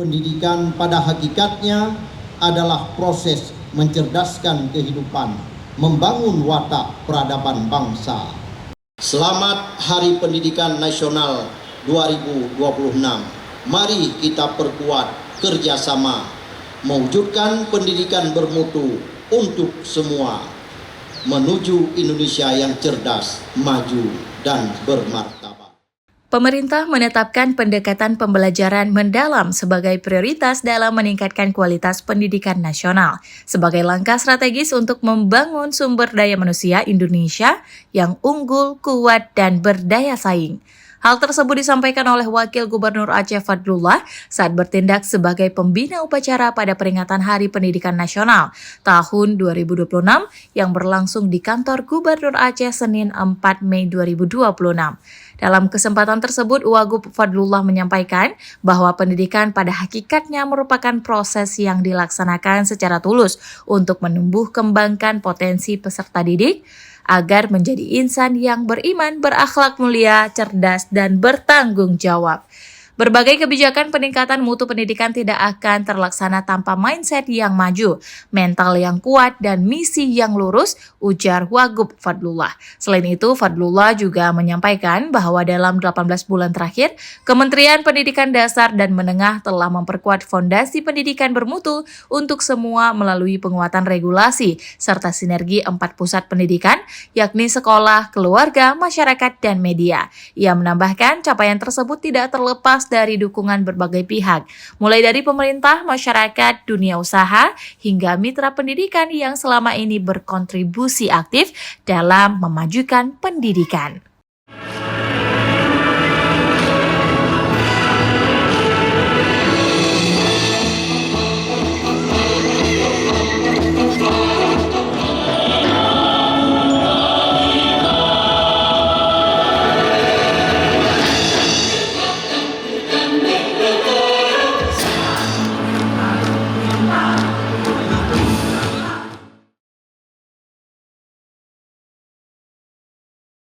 Pendidikan pada hakikatnya adalah proses mencerdaskan kehidupan, membangun watak peradaban bangsa. Selamat Hari Pendidikan Nasional 2026. Mari kita perkuat kerjasama, mewujudkan pendidikan bermutu untuk semua, menuju Indonesia yang cerdas, maju, dan bermartabat. Pemerintah menetapkan pendekatan pembelajaran mendalam sebagai prioritas dalam meningkatkan kualitas pendidikan nasional sebagai langkah strategis untuk membangun sumber daya manusia Indonesia yang unggul, kuat, dan berdaya saing. Hal tersebut disampaikan oleh Wakil Gubernur Aceh Fadlullah saat bertindak sebagai pembina upacara pada peringatan Hari Pendidikan Nasional tahun 2026 yang berlangsung di kantor Gubernur Aceh Senin 4 Mei 2026. Dalam kesempatan tersebut, Wagub Fadlullah menyampaikan bahwa pendidikan pada hakikatnya merupakan proses yang dilaksanakan secara tulus untuk menumbuh kembangkan potensi peserta didik agar menjadi insan yang beriman, berakhlak mulia, cerdas, dan bertanggung jawab. Berbagai kebijakan peningkatan mutu pendidikan tidak akan terlaksana tanpa mindset yang maju, mental yang kuat, dan misi yang lurus, ujar Wagub Fadlullah. Selain itu, Fadlullah juga menyampaikan bahwa dalam 18 bulan terakhir, Kementerian Pendidikan Dasar dan Menengah telah memperkuat fondasi pendidikan bermutu untuk semua melalui penguatan regulasi, serta sinergi 4 pusat pendidikan, yakni sekolah, keluarga, masyarakat, dan media. Ia menambahkan capaian tersebut tidak terlepas dari dukungan berbagai pihak, mulai dari pemerintah, masyarakat, dunia usaha, hingga mitra pendidikan yang selama ini berkontribusi aktif dalam memajukan pendidikan.